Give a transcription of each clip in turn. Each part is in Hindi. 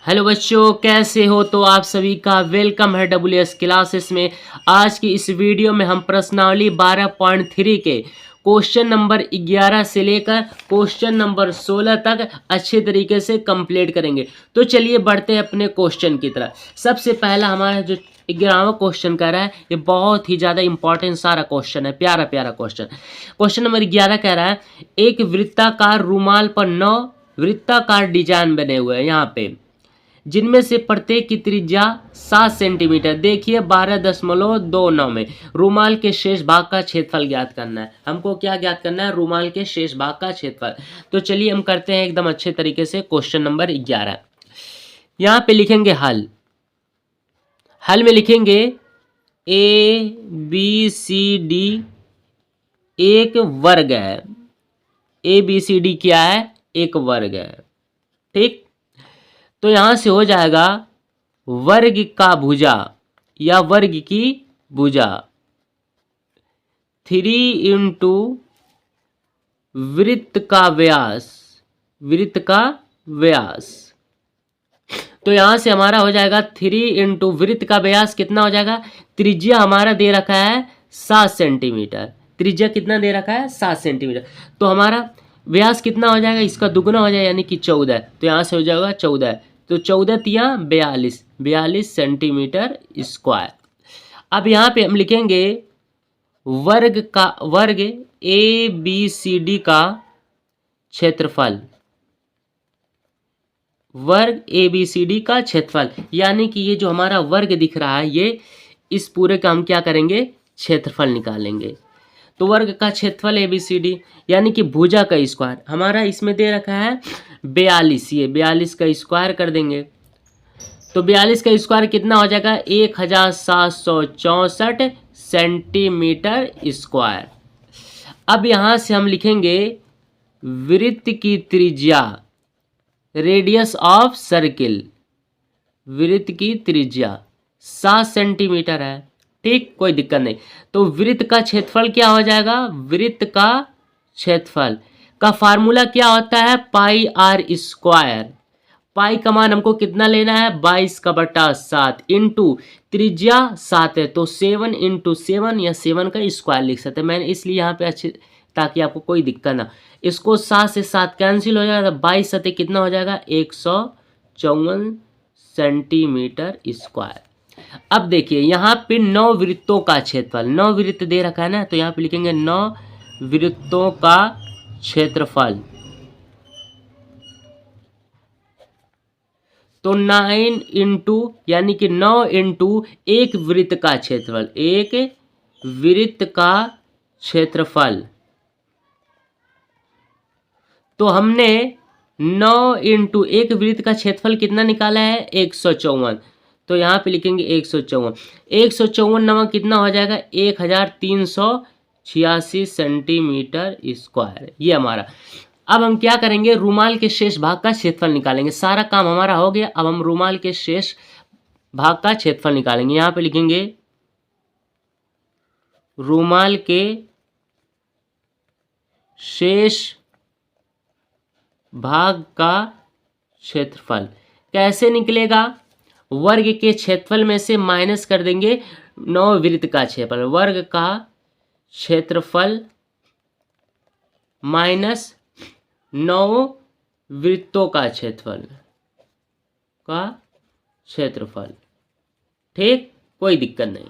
हेलो बच्चों, कैसे हो? तो आप सभी का वेलकम है WS क्लासेस में। आज की इस वीडियो में हम प्रश्नावली 12.3 के क्वेश्चन नंबर 11 से लेकर क्वेश्चन नंबर 16 तक अच्छे तरीके से कंप्लीट करेंगे। तो चलिए बढ़ते हैं अपने क्वेश्चन की तरफ। सबसे पहला हमारा जो 11वां क्वेश्चन कह रहा है, ये बहुत ही ज़्यादा इंपॉर्टेंट सारा क्वेश्चन है, प्यारा प्यारा क्वेश्चन। क्वेश्चन नंबर 11 कह रहा है, एक वृत्ताकार रूमाल पर 9 वृत्ताकार डिजाइन बने हुए हैं यहाँ पे, जिनमें से प्रत्येक की त्रिज्या 7 सेंटीमीटर। देखिए 12.29 में रूमाल के शेष भाग का क्षेत्रफल ज्ञात करना है। हमको क्या ज्ञात करना है? रूमाल के शेष भाग का क्षेत्रफल। तो चलिए हम करते हैं एकदम अच्छे तरीके से क्वेश्चन नंबर 11। यहाँ पे लिखेंगे हल। हल में लिखेंगे ABCD एक वर्ग है। ABCD क्या है? एक वर्ग है। ठीक, तो यहां से हो जाएगा वर्ग का भुजा या वर्ग की भुजा 3 इंटू वृत्त का व्यास, वृत्त का व्यास। तो यहां से हमारा हो जाएगा 3 इंटू वृत्त का व्यास कितना हो जाएगा? त्रिज्या हमारा दे रखा है 7 सेंटीमीटर। त्रिज्या कितना दे रखा है? 7 सेंटीमीटर। तो हमारा व्यास कितना हो जाएगा? इसका दुगुना हो जाएगा, यानी कि 14। तो यहाँ से हो जाएगा 14। तो 14 तिया 42 सेंटीमीटर स्क्वायर। अब यहाँ पे हम लिखेंगे वर्ग ABCD का क्षेत्रफल। वर्ग ABCD का क्षेत्रफल, यानी कि ये जो हमारा वर्ग दिख रहा है, ये इस पूरे का हम क्या करेंगे? क्षेत्रफल निकालेंगे। तो वर्ग का क्षेत्रफल ABCD यानी कि भुजा का स्क्वायर हमारा इसमें दे रखा है 42। ये 42 का स्क्वायर कर देंगे। तो 42 का स्क्वायर कितना हो जाएगा? 1764 सेंटीमीटर स्क्वायर। अब यहां से हम लिखेंगे वृत्त की त्रिज्या, रेडियस ऑफ सर्किल। वृत्त की त्रिज्या 7 सेंटीमीटर है। ठीक, कोई दिक्कत नहीं। तो वृत्त का क्षेत्रफल क्या हो जाएगा? वृत्त का क्षेत्रफल का फार्मूला क्या होता है? पाई आर स्क्वायर। पाई का मान हमको कितना लेना है? 22/7 इंटू त्रिज्या 7 है, तो 7 इंटू 7 या 7 का स्क्वायर लिख सकते हैं। मैंने इसलिए यहाँ पे अच्छे, ताकि आपको कोई दिक्कत ना। इसको 7 से 7 कैंसिल हो जाएगा, 22 सतह कितना हो जाएगा? 154 सेंटीमीटर स्क्वायर। अब देखिए यहाँ पे 9 वृत्तों का क्षेत्रफल, 9 वृत्त दे रखा है ना, तो यहाँ पे लिखेंगे 9 वृत्तों का क्षेत्रफल। तो 9 इंटू यानी कि 9 इंटू एक वृत्त का क्षेत्रफल, एक वृत्त का क्षेत्रफल। तो हमने 9 इंटू एक वृत्त का क्षेत्रफल कितना निकाला है? 154। तो यहाँ पे लिखेंगे 154। 154 नवा कितना हो जाएगा? 1386 सेंटीमीटर स्क्वायर। ये हमारा। अब हम क्या करेंगे? रूमाल के शेष भाग का क्षेत्रफल निकालेंगे। सारा काम हमारा हो गया। अब हम रूमाल के शेष भाग का क्षेत्रफल निकालेंगे। यहाँ पे लिखेंगे रूमाल के शेष भाग का क्षेत्रफल कैसे निकलेगा? वर्ग के क्षेत्रफल में से माइनस कर देंगे 9 वृत्त का क्षेत्रफल। वर्ग का क्षेत्रफल माइनस 9 वृत्तों का क्षेत्रफल। ठीक, कोई दिक्कत नहीं।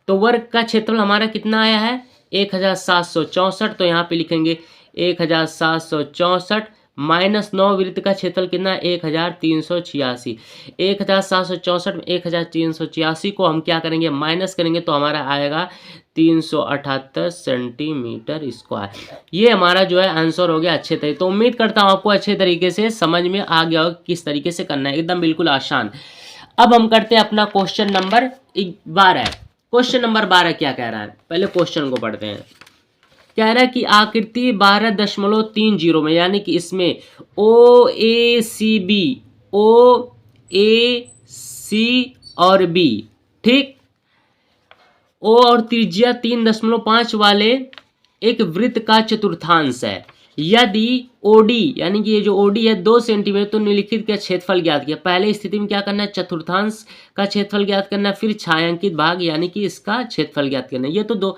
तो वर्ग का क्षेत्रफल हमारा कितना आया है? 1764। तो यहाँ पे लिखेंगे 1764 माइनस 9 वृत्त का क्षेत्रफल कितना? 1386। 1764 में 1386 को हम क्या करेंगे? माइनस करेंगे, तो हमारा आएगा 378 सेंटीमीटर स्क्वायर। ये हमारा जो है आंसर हो गया अच्छे तरीके। तो उम्मीद करता हूँ आपको अच्छे तरीके से समझ में आ गया हो किस तरीके से करना है, एकदम बिल्कुल आसान। अब हम करते हैं अपना क्वेश्चन नंबर 12। क्वेश्चन नंबर 12 क्या कह रहा है? पहले क्वेश्चन को पढ़ते हैं। कह रहा है कि आकृति 12.30 में, यानी कि इसमें OAC और B, ठीक, O और त्रिज्या 3.5 वाले एक वृत्त का चतुर्थांश है। यदि ओडी यानी कि ये जो ओडी है 2 सेंटीमीटर तो निम्नलिखित का क्षेत्रफल ज्ञात किया। पहले स्थिति में क्या करना है, चतुर्थांश का क्षेत्रफल ज्ञात करना है, फिर छायांकित भाग यानी कि इसका क्षेत्रफल ज्ञात करना है। ये तो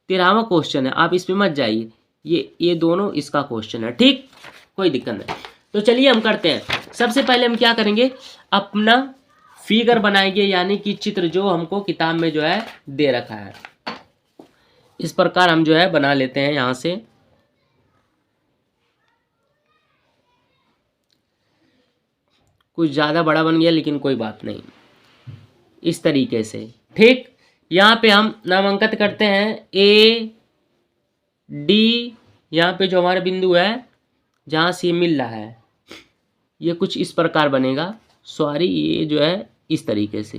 13वां क्वेश्चन है, आप इसमें मत जाइए, ये दोनों इसका क्वेश्चन है, ठीक, कोई दिक्कत नहीं। तो चलिए हम करते हैं। सबसे पहले हम क्या करेंगे, अपना फिगर बनाएंगे यानी कि चित्र जो हमको किताब में जो है दे रखा है, इस प्रकार हम जो है बना लेते हैं। यहाँ से कुछ ज़्यादा बड़ा बन गया लेकिन कोई बात नहीं, इस तरीके से, ठीक। यहाँ पे हम नामांकित करते हैं ए डी, यहाँ पे जो हमारा बिंदु है जहाँ से ये मिल रहा है ये कुछ इस प्रकार बनेगा, सॉरी ये जो है इस तरीके से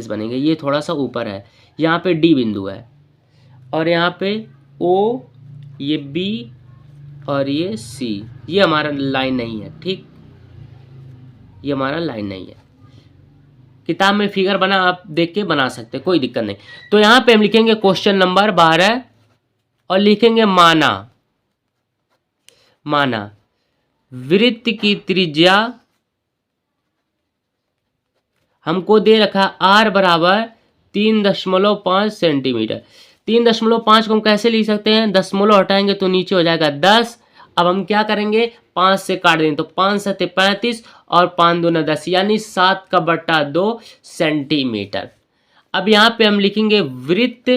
बनेगा, ये थोड़ा सा ऊपर है। यहाँ पे डी बिंदु है और यहाँ पे ओ, ये बी और ये सी, ये हमारा लाइन नहीं है, ठीक, ये हमारा लाइन नहीं है। किताब में फिगर बना, आप देख के बना सकते हैं, कोई दिक्कत नहीं। तो यहाँ पे हम लिखेंगे क्वेश्चन नंबर 12 और लिखेंगे माना वृत्त की त्रिज्या हमको दे रखा r बराबर 3.5 सेंटीमीटर। 3.5 को हम कैसे लिख सकते हैं, दशमलव हटाएंगे तो नीचे हो जाएगा 10। अब हम क्या करेंगे, 5 से काट देंगे तो 5 7 35 और 5 दूना 10 यानी 7/2 सेंटीमीटर। अब यहाँ पे हम लिखेंगे वृत्त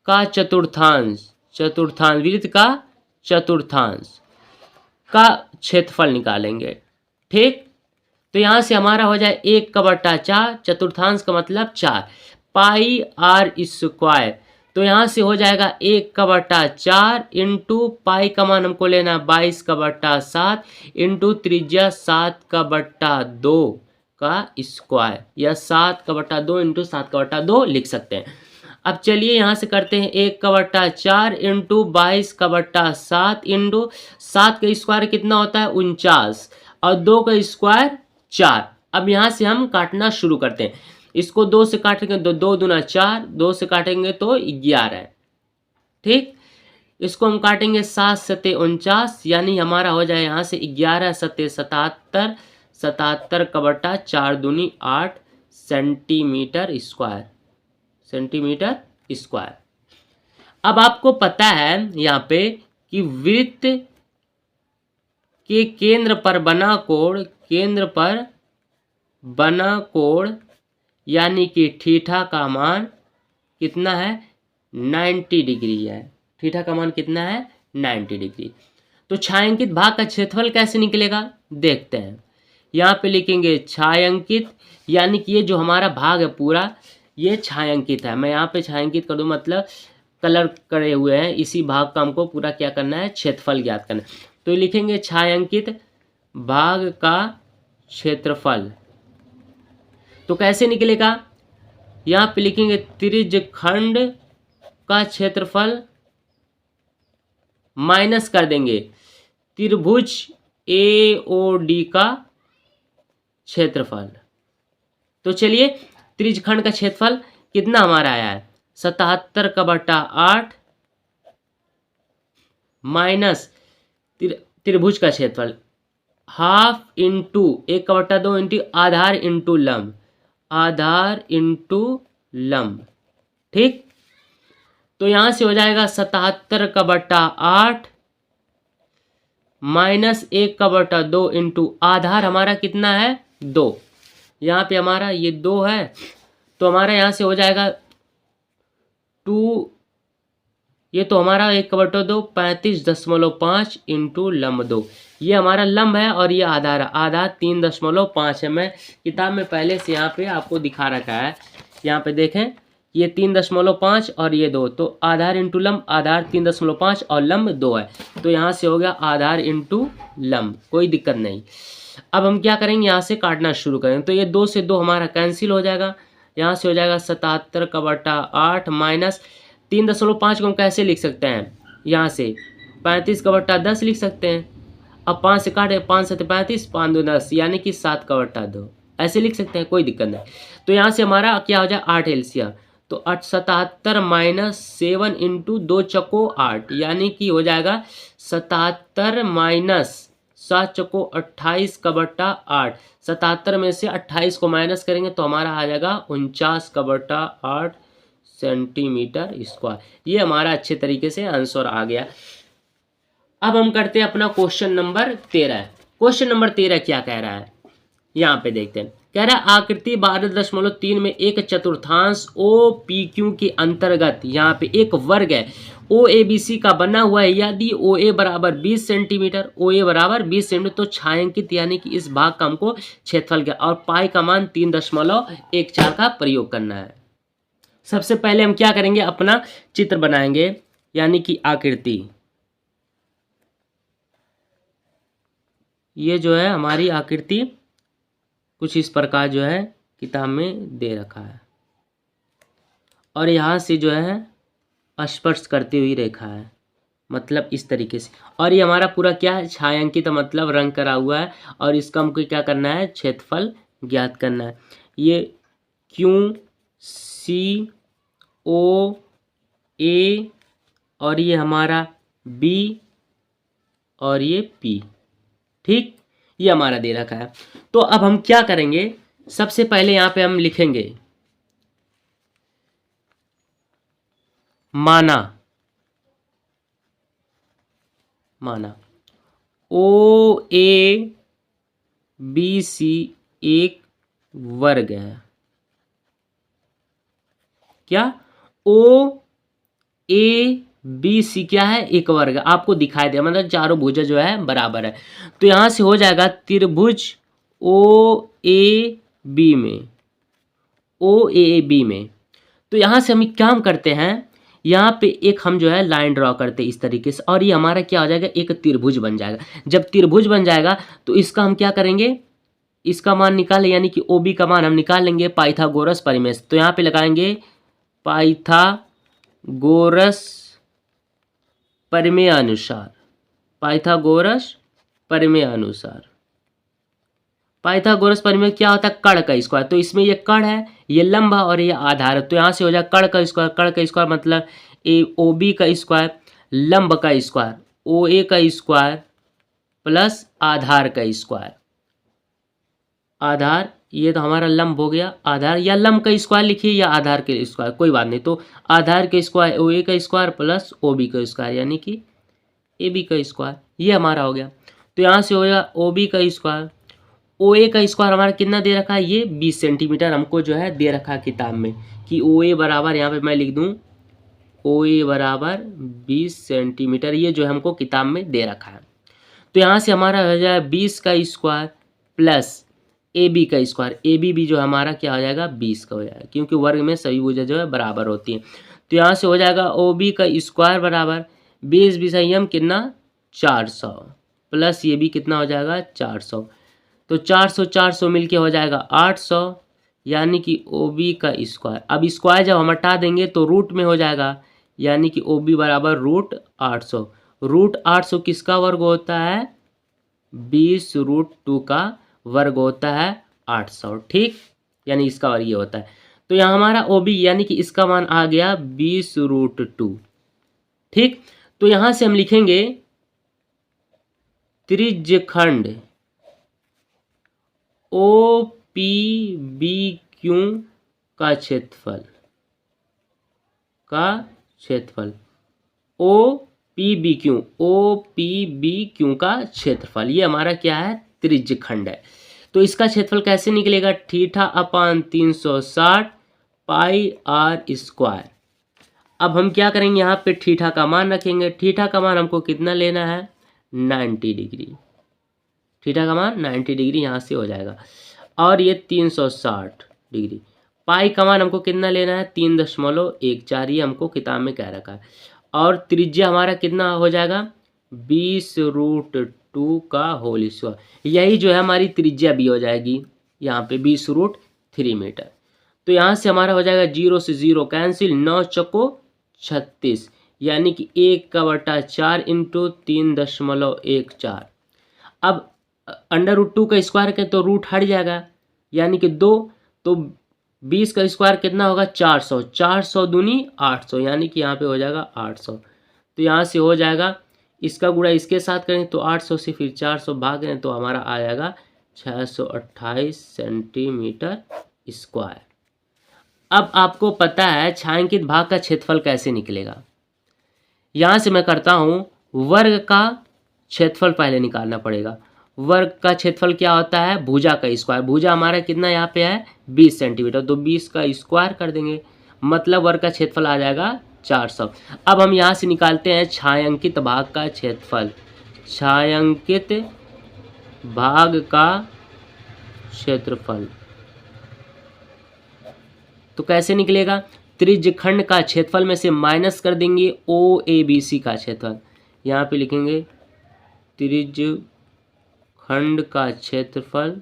का चतुर्थांश वृत्त का चतुर्थांश का क्षेत्रफल निकालेंगे, ठीक। तो यहाँ से हमारा हो जाए 1/4, चतुर्थांश का मतलब 4, पाई r स्क्वायर। तो यहाँ से हो जाएगा 1/4 इंटू पाई का मान हमको लेना 22/7 इंटू त्रिज्या 7/2 का स्क्वायर, या 7/2 इंटू 7/2 लिख सकते हैं। अब चलिए यहाँ से करते हैं 1/4 इंटू 22/7 इंटू 7 का स्क्वायर कितना होता है 49 और 2 का स्क्वायर 4। अब यहाँ से हम काटना शुरू करते हैं, इसको 2 से काटेंगे तो 2 दूना 4, 2 से काटेंगे तो 11, ठीक। इसको हम काटेंगे 7 7 49 यानी हमारा हो जाए यहाँ से 11 7 77, 77/4 दूनी 8 सेंटीमीटर स्क्वायर। अब आपको पता है यहाँ पे कि वृत्त के केंद्र पर बना कोण यानी कि थीटा का मान कितना है 90 डिग्री है। थीटा का मान कितना है 90 डिग्री। तो छायांकित भाग का क्षेत्रफल कैसे निकलेगा देखते हैं। यहाँ पे लिखेंगे छायांकित यानी कि ये जो हमारा भाग है पूरा ये छायांकित है। मैं यहाँ पे छायांकित कर दूँ मतलब कलर करे हुए हैं, इसी भाग का हमको पूरा क्या करना है क्षेत्रफल ज्ञात करना है। तो लिखेंगे छायांकित भाग का क्षेत्रफल। तो कैसे निकलेगा, यहाँ पे लिखेंगे त्रिज्यखंड का क्षेत्रफल माइनस कर देंगे त्रिभुज AOD का क्षेत्रफल। तो चलिए त्रिज्यखंड का क्षेत्रफल कितना हमारा आया है 77/8 माइनस त्रिभुज का क्षेत्रफल हाफ इंटू 1/2 इंटू आधार इंटू लंब, ठीक। तो यहां से हो जाएगा 77/8 माइनस 1/2 इंटू आधार हमारा कितना है 2। यहाँ पे हमारा ये 2 है तो हमारा यहाँ से हो जाएगा 2, ये तो हमारा 1/2 35.5 इंटू लंब 2, ये हमारा लंब है और ये आधार 3.5 है। मैं किताब में पहले से यहाँ पे आपको दिखा रखा है, यहाँ पे देखें ये 3.5 और ये 2, तो आधार इंटू लंब, आधार 3.5 और लंब 2 है। तो यहाँ से हो गया आधार इंटू लंब, कोई दिक्कत नहीं। अब हम क्या करेंगे यहाँ से काटना शुरू करेंगे। तो ये 2 से 2 हमारा कैंसिल हो जाएगा, यहाँ से हो जाएगा 77/8 माइनस 3.5 को हम कैसे लिख सकते हैं, यहाँ से 35/10 लिख सकते हैं। अब 5 से काटे 5 7 35 5 2 10 यानी कि 7/2 ऐसे लिख सकते हैं, कोई दिक्कत नहीं। तो यहाँ से हमारा क्या हो जाए 8 एलसीएम, तो 77 माइनस 7 इंटू 2 चको 8, यानी कि हो जाएगा 77 माइनस 7 चको 28 का बट्टा 8। 77 में से 28 को माइनस करेंगे तो हमारा आ जाएगा 49 का बट्टा 8 सेंटीमीटर स्क्वायर। ये हमारा अच्छे तरीके से आंसर आ गया। अब हम करते हैं अपना क्वेश्चन नंबर 13। क्वेश्चन नंबर 13 क्या कह रहा है, यहाँ पे देखते हैं। कह रहा है आकृति 12.3 में एक चतुर्थांश ओ पी क्यू के अंतर्गत यहाँ पे एक वर्ग है ओ ए बी सी का बना हुआ है। यदि ओ ए बराबर 20 सेंटीमीटर, ओ ए बराबर 20 सेंटीमीटर, तो छायांकित यानी कि इस भाग का हमको क्षेत्रफल का और पाई का मान 3.14 का प्रयोग करना है। सबसे पहले हम क्या करेंगे, अपना चित्र बनाएंगे, यानी कि आकृति। ये जो है हमारी आकृति कुछ इस प्रकार जो है किताब में दे रखा है, और यहाँ से जो है स्पर्श करती हुई रेखा है, मतलब इस तरीके से। और ये हमारा पूरा क्या है, छायांकित, मतलब रंग करा हुआ है। और इसका हमको क्या करना है, क्षेत्रफल ज्ञात करना है। ये क्यू सी ओ ए और ये हमारा बी और ये पी, ठीक, ये हमारा दे रखा है। तो अब हम क्या करेंगे, सबसे पहले यहाँ पे हम लिखेंगे माना ओ ए बी सी एक वर्ग है। क्या, ओ ए बी सी क्या है, एक वर्ग। आपको दिखाई दे, मतलब चारों भुजा जो है बराबर है। तो यहां से हो जाएगा त्रिभुज ओ ए बी में, ओ ए बी में। तो यहां से हम काम करते हैं, यहाँ पे एक हम जो है लाइन ड्रॉ करते हैं इस तरीके से, और ये हमारा क्या हो जाएगा, एक त्रिभुज बन जाएगा। जब त्रिभुज बन जाएगा तो इसका हम क्या करेंगे, इसका मान निकालें, यानी कि ओ बी का मान हम निकाल लेंगे पाइथागोरस परिमेय। तो यहाँ पे लगाएंगे पाइथागोरस परिमेय अनुसार, पाइथागोरस परिमेय अनुसार। पाइथागोरस परिमेय क्या होता है, कर्ण का स्क्वायर। तो इसमें ये कर्ण है, ये लंब है और ये आधार है। तो यहाँ से हो जाए कर्ण का स्क्वायर, कर्ण का स्क्वायर मतलब ए ओ बी का स्क्वायर, लंब का स्क्वायर ओ ए का स्क्वायर प्लस आधार का स्क्वायर। आधार, ये तो हमारा लंब हो गया, आधार या लंब का स्क्वायर लिखिए या आधार के स्क्वायर, कोई बात नहीं। तो आधार के स्क्वायर ओ ए का स्क्वायर प्लस ओ बी का स्क्वायर, यानी कि ए बी का स्क्वायर, ये हमारा हो गया। तो यहाँ से हो गया ओ बी का स्क्वायर, ओ ए का स्क्वायर हमारा कितना दे रखा है, ये 20 सेंटीमीटर हमको जो है दे रखा है किताब में, कि ओ ए बराबर, यहाँ पे मैं लिख दूँ ओ ए बराबर 20 सेंटीमीटर, ये जो है हमको किताब में दे रखा है। तो यहाँ से हमारा हो जाए 20 का स्क्वायर प्लस ए बी का स्क्वायर, ए बी भी जो हमारा क्या हो जाएगा 20 का हो जाएगा, क्योंकि वर्ग में सभी भुजा जो है बराबर होती हैं। तो यहाँ से हो जाएगा ओ बी का स्क्वायर बराबर 20 विषयम कितना 400 प्लस ये भी कितना हो जाएगा 400। तो 400 मिलके हो जाएगा 800, यानी कि ओ बी का स्क्वायर। अब स्क्वायर जब हम हटा देंगे तो रूट में हो जाएगा, यानी कि ओ बी बराबर रूट 800। रूट 800 किसका वर्ग होता है, 20√2 का वर्ग होता है 800, ठीक, यानी इसका वर्ग ये होता है। तो यहाँ हमारा ओ बी यानी कि इसका मान आ गया 20√2, ठीक। तो यहाँ से हम लिखेंगे त्रिज्यखंड ओ पी बी क्यू का क्षेत्रफल, O P B Q, O P B Q का क्षेत्रफल, ये हमारा क्या है, त्रिज्यखंड है। तो इसका क्षेत्रफल कैसे निकलेगा, theta upon 360 pi r square. अब हम क्या करेंगे, यहाँ पे थीटा का मान रखेंगे। थीटा का मान हमको कितना लेना है, 90 डिग्री। थीटा का मान 90 डिग्री यहाँ से हो जाएगा, और ये 360 डिग्री। पाई का मान हमको कितना लेना है, 3.14, ये हमको किताब में कह रखा है। और त्रिज्या हमारा कितना हो जाएगा, 20√2 का होल स्क्वायर, यही जो है हमारी त्रिज्या भी हो जाएगी यहाँ पे 20√3 मीटर। तो यहाँ से हमारा हो जाएगा 0 से 0 कैंसिल, 9 चौको 36, यानी कि 1/4 इंटू 3.14। अब √2 का स्क्वायर के तो रूट हट जाएगा, यानी कि 2, तो 20 का स्क्वायर कितना होगा 400, 400 दूनी 800, यानी कि यहाँ पे हो जाएगा 800। तो यहाँ से हो जाएगा, इसका गुणा इसके साथ करें तो 800 से फिर 400 भाग दें तो हमारा आ जाएगा 628 सेंटीमीटर स्क्वायर। अब आपको पता है छायांकित भाग का क्षेत्रफल कैसे निकलेगा। यहाँ से मैं करता हूँ, वर्ग का क्षेत्रफल पहले निकालना पड़ेगा। वर्ग का क्षेत्रफल क्या होता है, भुजा का स्क्वायर। भुजा हमारा कितना यहाँ पे है 20 सेंटीमीटर, तो 20 का स्क्वायर कर देंगे, मतलब वर्ग का क्षेत्रफल आ जाएगा 400। अब हम यहाँ से निकालते हैं छायांकित भाग का क्षेत्रफल। छायांकित भाग का क्षेत्रफल तो कैसे निकलेगा, त्रिज्यखंड का क्षेत्रफल में से माइनस कर देंगे ओ ए बी सी का क्षेत्रफल। यहाँ पे लिखेंगे त्रिज्यखंड का क्षेत्रफल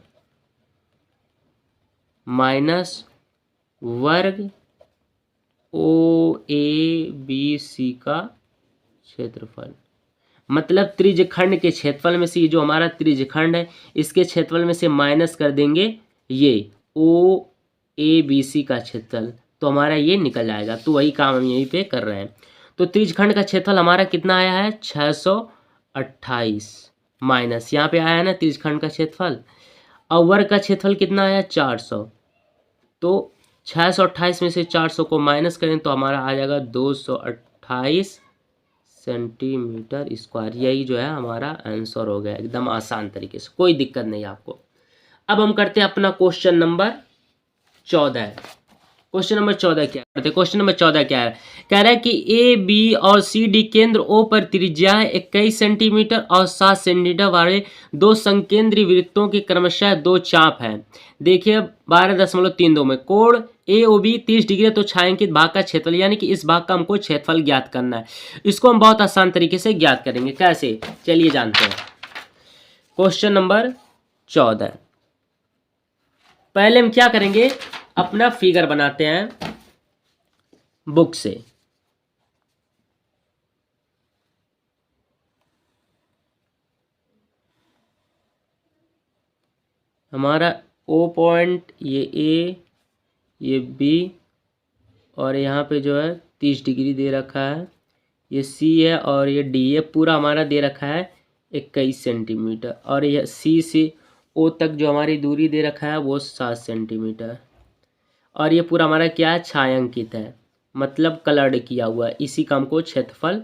माइनस वर्ग ओ ए बी सी का क्षेत्रफल। मतलब त्रिज्यखंड के क्षेत्रफल में से, ये जो हमारा त्रिज्यखंड है इसके क्षेत्रफल में से माइनस कर देंगे ये ओ ए बी सी का क्षेत्रफल, तो हमारा ये निकल जाएगा। तो वही काम हम यहीं पे कर रहे हैं। तो त्रिज्यखंड का क्षेत्रफल हमारा कितना आया है 628, माइनस यहाँ पे आया है ना त्रिज्यखंड का क्षेत्रफल, और वर्ग का क्षेत्रफल कितना आया 400। तो 628 में से 400 को माइनस करें तो हमारा आ जाएगा 228 सेंटीमीटर स्क्वायर। यही जो है हमारा आंसर हो गया, एकदम आसान तरीके से, कोई दिक्कत नहीं आपको। अब हम करते हैं अपना क्वेश्चन नंबर 14। क्वेश्चन नंबर 14 क्या करते हैं, क्वेश्चन नंबर 14 क्या है, कह रहा है कि ए बी और सी डी केंद्र ओ पर त्रिज्याएं 21 सेंटीमीटर और 7 सेंटीमीटर वाले दो संकेंद्री वृत्तों की क्रमशः दो चाप हैं। देखिए 12.32 में कोण ए ओ बी 30 डिग्री है, तो छायांकित भाग का क्षेत्रफल, यानी कि इस भाग का हमको क्षेत्रफल ज्ञात करना है। इसको हम बहुत आसान तरीके से ज्ञात करेंगे, कैसे चलिए जानते हैं। क्वेश्चन नंबर 14, पहले हम क्या करेंगे, अपना फिगर बनाते हैं बुक से। हमारा ओ पॉइंट ये ए, ये बी, और यहाँ पे जो है 30 डिग्री दे रखा है, ये सी है, और ये डी, ये पूरा हमारा दे रखा है 21 सेंटीमीटर, और यह सी से ओ तक जो हमारी दूरी दे रखा है वो 7 सेंटीमीटर, और ये पूरा हमारा क्या है छायांकित है, मतलब कलर्ड किया हुआ है। इसी का हमको क्षेत्रफल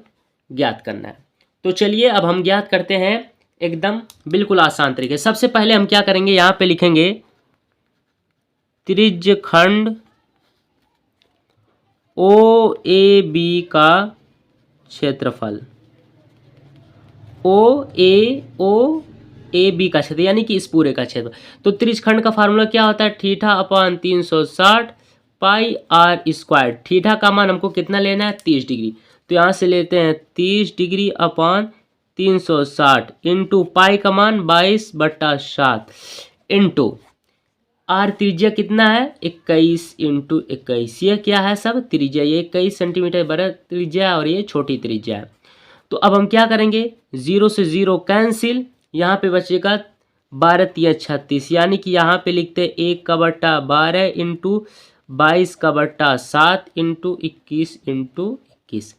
ज्ञात करना है। तो चलिए अब हम ज्ञात करते हैं एकदम बिल्कुल आसान तरीके। सबसे पहले हम क्या करेंगे, यहाँ पे लिखेंगे त्रिज्यखंड ओ ए बी का क्षेत्रफल। ओ ए बी का क्षेत्र, यानी कि इस पूरे का क्षेत्र। तो त्रिज्यखंड का फार्मूला क्या होता है, theta upon 360 pi r square. Theta का मान हमको कितना लेना है 30 डिग्री, तो यहाँ से लेते हैं 30 डिग्री अपॉन 360 इंटू पाई का मान 22/7 इंटू आर त्रिज्या कितना है 21 इंटू 21। ये क्या है सब त्रिज्या, ये 21 सेंटीमीटर बड़ा त्रिज्या है और ये छोटी त्रिज्या है। तो अब हम क्या करेंगे, 0 से 0 कैंसिल, यहाँ पे बचेगा 12×3=36, यानी कि यहाँ पे लिखते हैं 1/12 इंटू 22/7 इंटू 21 इंटू 21।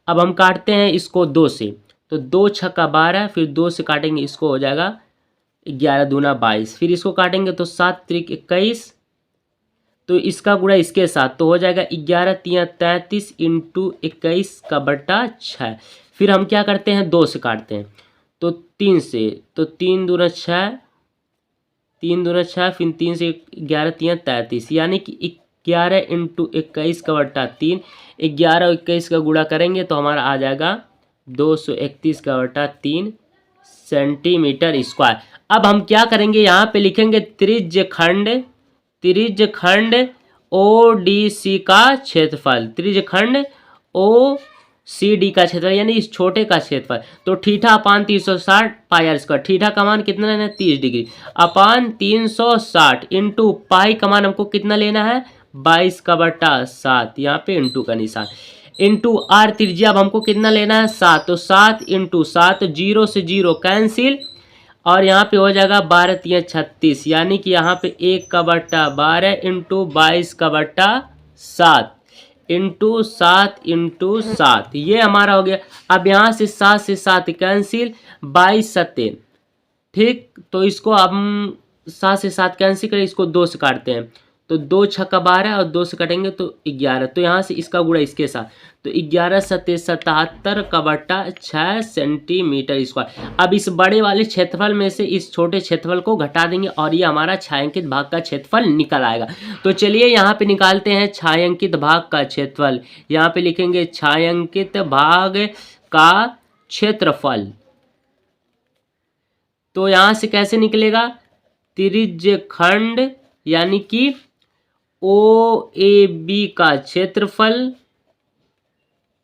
अब हम काटते हैं इसको 2 से, तो 2×6=12, फिर 2 से काटेंगे इसको हो जाएगा 11×2=22, फिर इसको काटेंगे तो 7×3=21, तो इसका गुणा इसके साथ तो हो जाएगा 11×3=33 इंटू 21/6। फिर हम क्या करते हैं 2 से काटते हैं तो 3 से, तो 3×2=6, 3×2=6, फिर 3 से 11×3=33, यानी कि 11 इंटू 21/3, 11 और 21 का गुणा करेंगे तो हमारा आ जाएगा 231/3 सेंटीमीटर स्क्वायर। अब हम क्या करेंगे, यहाँ पे लिखेंगे त्रिज्यखंड ओ डी सी का क्षेत्रफल। त्रिज्यखंड ओ सी डी का क्षेत्रफल, यानी इस छोटे का क्षेत्रफल। तो theta upon 360 pi r square, theta का मान कितना लेना है 30 डिग्री अपान 360 इंटू पाई का मान हमको कितना लेना है 22/7, यहाँ पे इंटू का निशान, इंटू आर त्रिज्या अब हमको कितना लेना है 7, तो 7 इंटू 7, 0 से 0 कैंसिल, और यहाँ पे हो जाएगा 12 3 36, यानी कि यहाँ पे 1/12 इंटू 22/7 इंटू 7 ये हमारा हो गया। अब यहाँ से 7 से 7 कैंसिल, 22 7, ठीक। तो इसको हम 7 से 7 कैंसिल करें, इसको 2 से काटते हैं तो 2 छक्का 12 और 2 से कटेंगे तो 11। तो यहाँ से इसका गुणा इसके साथ, तो 11 7 77/6 सेंटीमीटर स्क्वायर। अब इस बड़े वाले क्षेत्रफल में से इस छोटे क्षेत्रफल को घटा देंगे और ये हमारा छायांकित भाग का क्षेत्रफल निकल आएगा। तो चलिए यहाँ पे निकालते हैं छायांकित भाग का क्षेत्रफल। यहाँ पे लिखेंगे छायांकित भाग का क्षेत्रफल। तो यहाँ से कैसे निकलेगा, त्रिज्यखंड यानी कि OAB का क्षेत्रफल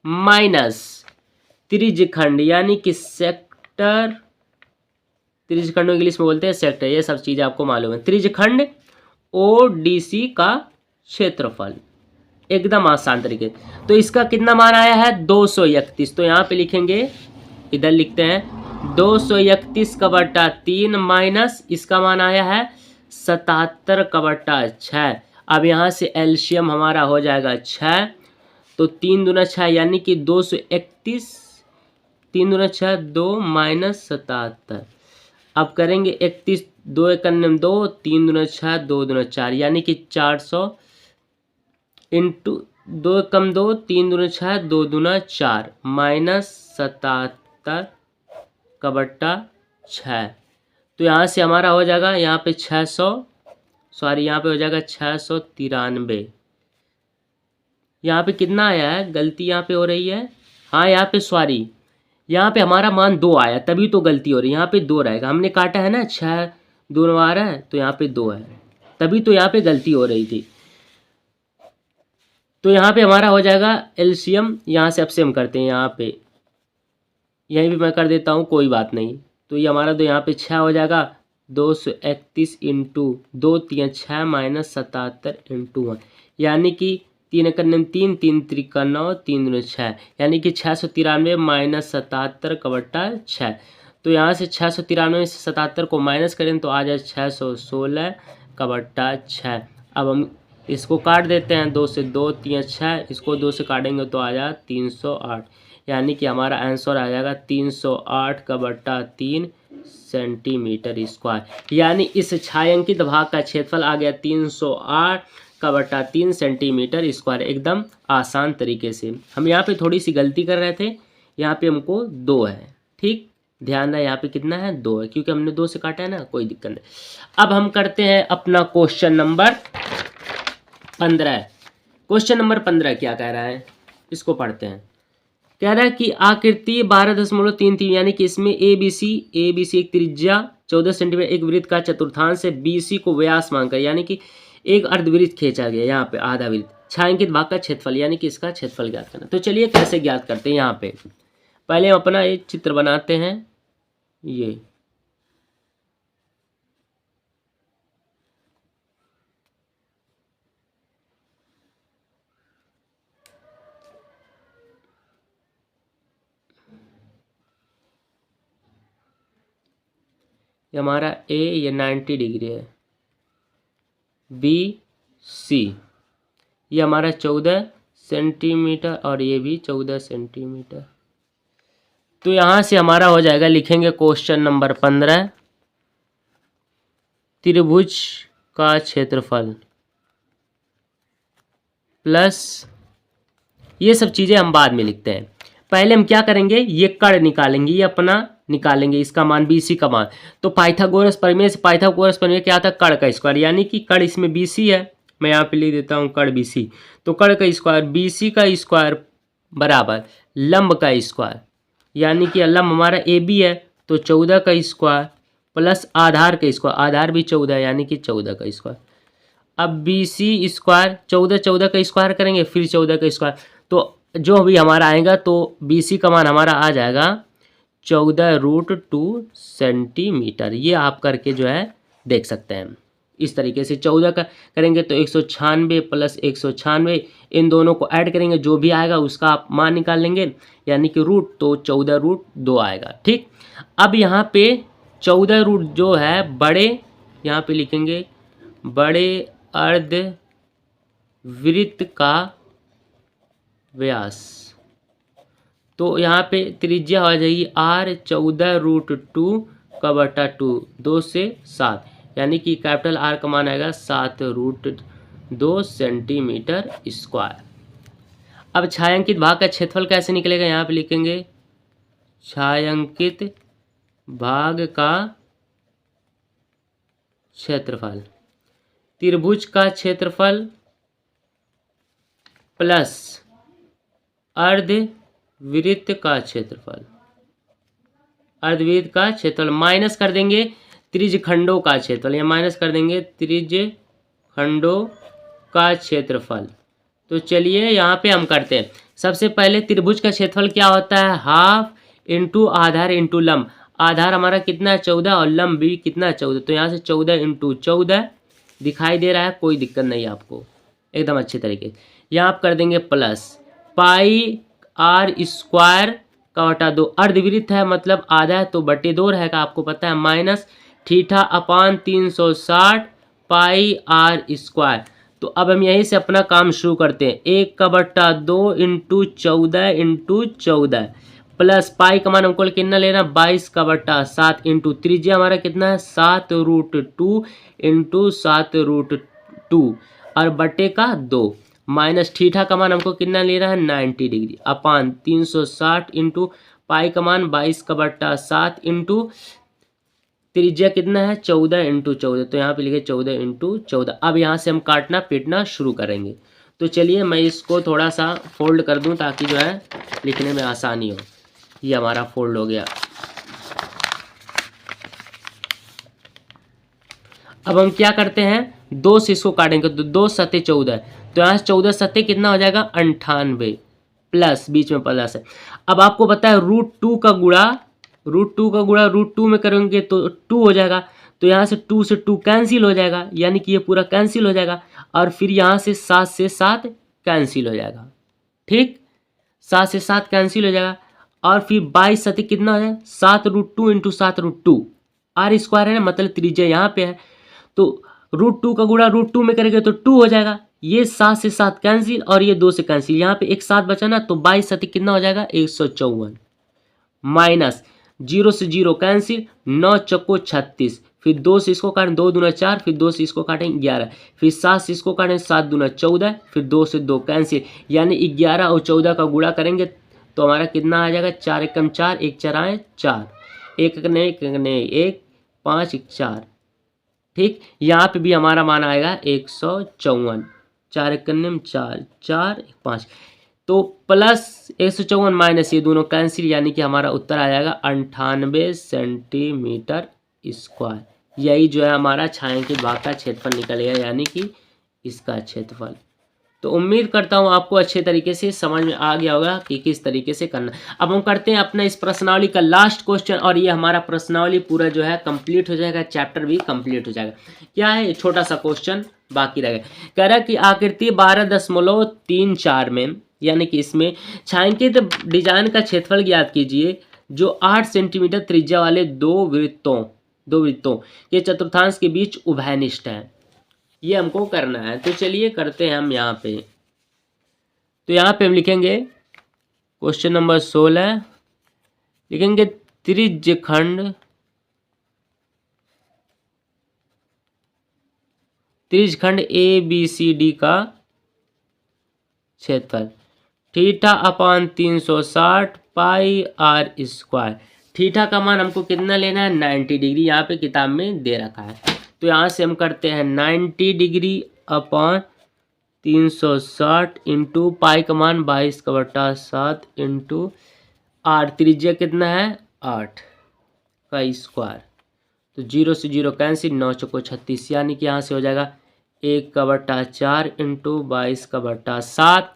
माइनस त्रिज्यखंड यानी कि सेक्टर, त्रिज्यखंड इंग्लिश में बोलते हैं सेक्टर, ये सब चीजें आपको मालूम है। त्रिज्यखंड ODC का क्षेत्रफल, एकदम आसान तरीके। तो इसका कितना मान आया है 231। तो यहाँ पे लिखेंगे, इधर लिखते हैं 231/3 माइनस इसका मान आया है 77/6। अब यहाँ से एलसीएम हमारा हो जाएगा 6, तो 3 दूना 6 यानी कि 231, 3 दूना 6 2 माइनस 77। अब करेंगे 31, 2 1 2, 3 दूना 6 2 दूना 4 यानी कि 400 इंटू 2 1 2, 3 दूना 6 2 दूना 4 माइनस 77/6। तो यहाँ से हमारा हो जाएगा, यहाँ पे 600, सॉरी यहाँ पे हो जाएगा 693। यहाँ पे कितना आया है, गलती यहाँ पे हो रही है, हाँ यहाँ पे सॉरी, यहाँ पे हमारा मान 2 आया, तभी तो गलती हो रही है। यहाँ पे 2 रहेगा, हमने काटा है ना 6 2 12 है, तो यहाँ पे 2 है, तभी तो यहाँ पे गलती हो रही थी। तो यहाँ पे हमारा हो जाएगा एलसीएम, यहाँ से अब से हम करते हैं, यहाँ पे यहीं भी मैं कर देता हूँ, कोई बात नहीं। तो ये हमारा तो यहाँ पे 6 हो जाएगा, 231 इंटू 2 3 6 माइनस 77 इंटू 1, यानी कि 3 1 3, 3 3 9, 3 2 6, यानी कि 693 माइनस 77/6। तो यहाँ से 693 से 77 को माइनस करें तो आ जाए 616/6। अब हम इसको काट देते हैं, 2 से 2 3 6, इसको 2 से काटेंगे तो आ जाए 308, यानी कि हमारा आंसर आ जाएगा 308/3 सेंटीमीटर स्क्वायर। यानी इस छायांकित भाग का क्षेत्रफल आ गया 308/3 सेंटीमीटर स्क्वायर, एकदम आसान तरीके से। हम यहाँ पे थोड़ी सी गलती कर रहे थे, यहाँ पे हमको 2 है, ठीक ध्यान रहे, यहाँ पे कितना है 2 है, क्योंकि हमने 2 से काटा है ना, कोई दिक्कत नहीं। अब हम करते हैं अपना क्वेश्चन नंबर 15। क्वेश्चन नंबर 15 क्या कह रहा है, इसको पढ़ते हैं। कह रहा है कि आकृति 12.33 यानी कि इसमें ABC एक त्रिज्या 14 सेंटीमीटर, एक वृत्त का चतुर्थांश है BC को व्यास मानकर, यानी कि एक अर्धवृत्त खींचा गया, यहाँ पे आधा वृत्त, छायांकित भाग का क्षेत्रफल यानी कि इसका क्षेत्रफल ज्ञात करना। तो चलिए कैसे ज्ञात करते हैं, यहाँ पे पहले हम अपना एक चित्र बनाते हैं। ये हमारा A ये 90 डिग्री है, BC ये हमारा 14 सेंटीमीटर और ये भी 14 सेंटीमीटर। तो यहाँ से हमारा हो जाएगा, लिखेंगे क्वेश्चन नंबर 15, त्रिभुज का क्षेत्रफल प्लस, ये सब चीज़ें हम बाद में लिखते हैं। पहले हम क्या करेंगे, ये कर्ण निकालेंगे, ये अपना निकालेंगे, इसका मान BC का मान। तो पाइथागोरस प्रमेय से, पाइथागोरस प्रमेय क्या आता है, कर्ण का स्क्वायर, यानी कि कर्ण इसमें BC है, मैं यहाँ पे लिख देता हूँ कर्ण BC। तो कर्ण का स्क्वायर BC का स्क्वायर बराबर लंब का स्क्वायर, यानी कि लंब हमारा AB है तो 14 का स्क्वायर प्लस आधार का स्क्वायर, आधार भी 14 यानी कि 14 का स्क्वायर। अब BC स्क्वायर 14 का स्क्वायर करेंगे, फिर 14 का स्क्वायर, तो जो भी हमारा आएगा तो BC का मान हमारा आ जाएगा 14√2 सेंटीमीटर। ये आप करके जो है देख सकते हैं इस तरीके से। 14 का करेंगे तो 196 प्लस 196, इन दोनों को ऐड करेंगे, जो भी आएगा उसका आप मान निकाल लेंगे, यानी कि रूट, तो 14√2 आएगा, ठीक। अब यहाँ पे 14 रूट जो है बड़े, यहाँ पे लिखेंगे बड़े अर्ध वृत्त का व्यास। तो यहाँ पे त्रिज्या हो जाएगी r 14√2 का बटा 2, 2 से 7, यानी कि कैपिटल R का मान आएगा 7√2 सेंटीमीटर स्क्वायर। अब छायांकित भाग का क्षेत्रफल कैसे निकलेगा, यहाँ पे लिखेंगे छायांकित भाग का क्षेत्रफल, त्रिभुज का क्षेत्रफल प्लस अर्धवृत्त का क्षेत्रफल, अर्धवृत्त का क्षेत्रफल माइनस कर देंगे त्रिज्यखंडों का क्षेत्रफल, या माइनस कर देंगे त्रिज्यखंडों का क्षेत्रफल। तो चलिए यहाँ पे हम करते हैं। सबसे पहले त्रिभुज का क्षेत्रफल क्या होता है, हाफ इंटू आधार इंटू लंब। आधार हमारा कितना है 14 और लंब भी कितना है 14, तो यहाँ से 14 इंटू 14 दिखाई दे रहा है, कोई दिक्कत नहीं आपको, एकदम अच्छे तरीके से। यहाँ आप कर देंगे प्लस पाई r स्क्वायर का बटा 2, अर्धवृत्त है मतलब आधा है तो बटे 2 रहेगा, आपको पता है, माइनस थीटा अपान 360 पाई r स्क्वायर। तो अब हम यहीं से अपना काम शुरू करते हैं, 1 का बटा 2 इंटू 14 इंटू 14 प्लस पाई का मान हमको कितना लेना 22 का बटा 7 इंटू त्रिज्या हमारा कितना है 7√2 इंटू 7√2 और बटे का 2 माइनस थीटा का मान हमको कितना ले रहा है 90 डिग्री अपान 360 इंटू पाई का मान 22 का बटा 7 इंटू त्रिज्या कितना है 14 इंटू 14, तो यहाँ पे लिखे 14 इंटू 14। अब यहाँ से हम काटना पीटना शुरू करेंगे। तो चलिए मैं इसको थोड़ा सा फोल्ड कर दूँ ताकि जो है लिखने में आसानी हो। ये हमारा फोल्ड हो गया। अब हम क्या करते हैं 2 से इसको काटेंगे, तो 2 सत्ते 14, तो यहाँ से 14 सत्ते कितना हो जाएगा 98 प्लस बीच में प्लस है। अब आपको पता है √2 का गुणा √2 में करेंगे तो 2 हो जाएगा, तो यहाँ से 2 से 2 कैंसिल हो जाएगा, यानी कि ये पूरा कैंसिल हो जाएगा और फिर यहाँ से 7 से 7 कैंसिल हो जाएगा, ठीक 7 से 7 कैंसिल हो जाएगा और फिर 22 सत्ते कितना हो जाएगा 7√2 इंटू 7√2 r स्क्वायर है ना, मतलब त्रिज्या यहाँ पे है, तो √2 का गुणा √2 में करेंगे तो 2 हो जाएगा, ये 7 से 7 कैंसिल और ये 2 से कैंसिल, यहाँ पे एक 7 बचा ना, तो 22 सत्ते कितना हो जाएगा 154 माइनस 0 से 0 कैंसिल 9 चौको 36, फिर 2 से इसको काटें 2 दूना 4, फिर 2 से इसको काटें 11, फिर 7 से इसको काटें 7 दूना 14, फिर 2 से 2 कैंसिल, यानी 11 और 14 का गुणा करेंगे तो हमारा कितना आ जाएगा 4 एकम 4, 1 4 आए 4, 1 1 5 4, ठीक। यहाँ पे भी हमारा मान आएगा 154, 4 1 4 4 5, तो प्लस 154 माइनस ये दोनों कैंसिल, यानी कि हमारा उत्तर आ जाएगा 98 सेंटीमीटर स्क्वायर। यही जो है हमारा छायांकित भाग का क्षेत्रफल निकलेगा, यानी कि इसका क्षेत्रफल। तो उम्मीद करता हूँ आपको अच्छे तरीके से समझ में आ गया होगा कि किस तरीके से करना। अब हम करते हैं अपना इस प्रश्नावली का लास्ट क्वेश्चन, और ये हमारा प्रश्नावली पूरा जो है कंप्लीट हो जाएगा, चैप्टर भी कंप्लीट हो जाएगा। क्या है, छोटा सा क्वेश्चन बाकी रह गया। कह रहा है कि आकृति 12.34 में, यानी कि इसमें छायांकित डिजाइन का क्षेत्रफल ज्ञात कीजिए जो 8 सेंटीमीटर त्रिज्या वाले दो वृत्तों के चतुर्थांश के बीच उभयनिष्ठ है। ये हमको करना है, तो चलिए करते हैं हम यहाँ पे। तो यहाँ पे हम लिखेंगे क्वेश्चन नंबर 16, लिखेंगे त्रिज्यखंड ABCD का क्षेत्रफल थीटा अपान 360 पाई r स्क्वायर। थीटा का मान हमको कितना लेना है 90 डिग्री, यहाँ पे किताब में दे रखा है। तो यहाँ से हम करते हैं 90 डिग्री अपान 360 इंटू पाई का मान 22 का बटा 7 इंटू r, त्रिज्या कितना है 8 का स्क्वायर, तो 0 से 0 कैंसिल, 9 चौको 36, यानी कि यहाँ से हो जाएगा 1 का बटा 4 इंटू 22 का बटा 7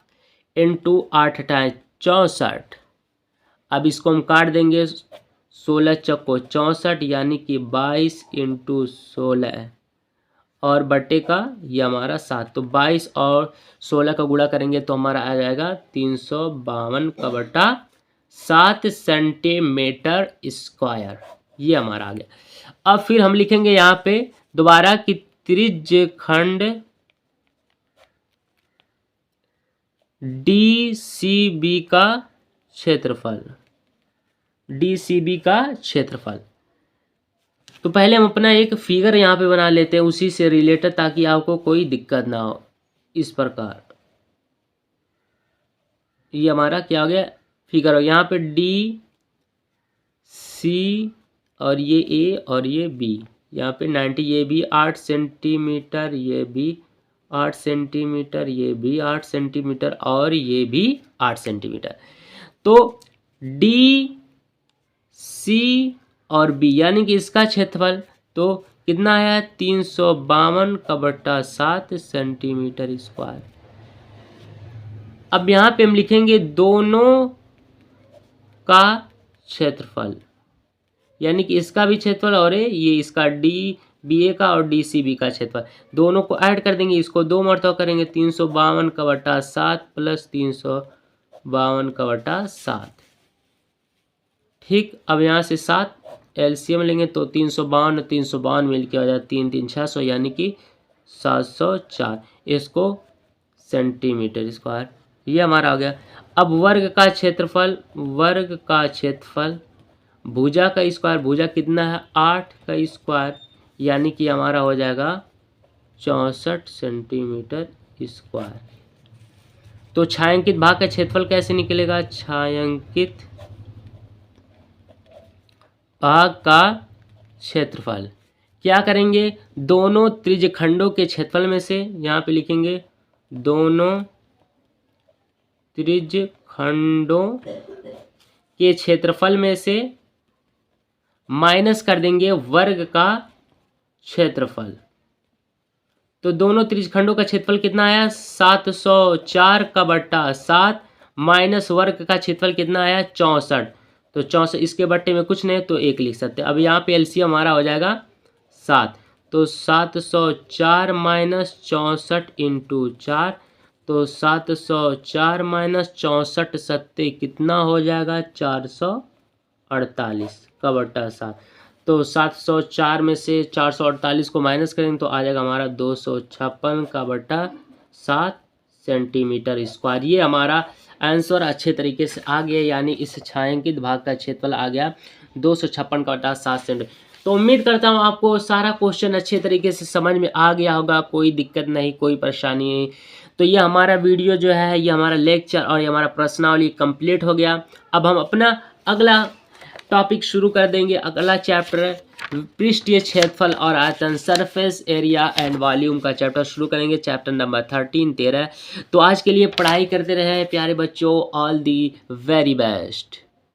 इंटू 8 × 64। अब इसको हम काट देंगे, 16 चौको 64, यानी कि 22 इंटू 16 और बटे का ये हमारा 7, तो 22 और 16 का गुणा करेंगे तो हमारा आ जाएगा 352 का बटा 7 सेंटीमीटर स्क्वायर। ये हमारा आ गया। अब फिर हम लिखेंगे यहाँ पे दोबारा कि त्रिज्यखंड DCB का क्षेत्रफल, DCB का क्षेत्रफल। तो पहले हम अपना एक फिगर यहाँ पे बना लेते हैं उसी से रिलेटेड, ताकि आपको कोई दिक्कत ना हो। इस प्रकार ये हमारा क्या हो गया, फिगर हो। यहाँ पे DC और ये A और ये B, यहाँ पे 90, ये भी 8 सेंटीमीटर, ये भी 8 सेंटीमीटर, ये भी 8 सेंटीमीटर और ये भी 8 सेंटीमीटर। तो DC और B यानी कि इसका क्षेत्रफल तो कितना है, 352/7 सेंटीमीटर स्क्वायर। अब यहाँ पे हम लिखेंगे दोनों का क्षेत्रफल, यानी कि इसका भी क्षेत्रफल और ये इसका DBA का और DCB का क्षेत्रफल, दोनों को ऐड कर देंगे। इसको 2 मरतबा करेंगे, 352/7 प्लस 352/7। ठीक, अब यहाँ से 7 LCM लेंगे तो 352 352 मिल के आ जाए 3 3 600, यानी कि 704 इसको सेंटीमीटर स्क्वायर। ये हमारा आ गया। अब वर्ग का क्षेत्रफल, वर्ग का क्षेत्रफल भुजा का स्क्वायर, भुजा कितना है 8 का स्क्वायर, यानी कि हमारा हो जाएगा 64 सेंटीमीटर स्क्वायर। तो छायांकित भाग का क्षेत्रफल कैसे निकलेगा, छायांकित भाग का क्षेत्रफल क्या करेंगे, दोनों त्रिज्यखंडों के क्षेत्रफल में से, यहाँ पे लिखेंगे दोनों त्रिज्यखंडों के क्षेत्रफल में से माइनस कर देंगे वर्ग का क्षेत्रफल। तो दोनों त्रिज्यखंडों का क्षेत्रफल कितना आया, 704/7 माइनस वर्ग का क्षेत्रफल कितना आया, 64। तो 64 इसके बट्टे में कुछ नहीं तो 1 लिख सकते हैं। अब यहाँ पे एलसीएम हमारा हो जाएगा 7, तो 704 माइनस 64 इंटू 4, तो 704 माइनस 64 सत्ते कितना हो जाएगा, 448/7। तो 704 में से 448 को माइनस करेंगे तो आ जाएगा हमारा 256/7 सेंटीमीटर स्क्वायर। ये हमारा आंसर अच्छे तरीके से आ गया, यानी इस छायांकित भाग का क्षेत्रफल आ गया 256/7 सेंटीमीटर। तो उम्मीद करता हूँ आपको सारा क्वेश्चन अच्छे तरीके से समझ में आ गया होगा, कोई दिक्कत नहीं, कोई परेशानी नहीं। तो ये हमारा वीडियो जो है, ये हमारा लेक्चर और ये हमारा प्रश्नावली कंप्लीट हो गया। अब हम अपना अगला टॉपिक शुरू कर देंगे, अगला चैप्टर पृष्ठीय क्षेत्रफल और आयतन, सरफेस एरिया एंड वॉल्यूम का चैप्टर शुरू करेंगे, चैप्टर नंबर 13 13। तो आज के लिए पढ़ाई करते रहे प्यारे बच्चों, ऑल दी वेरी बेस्ट।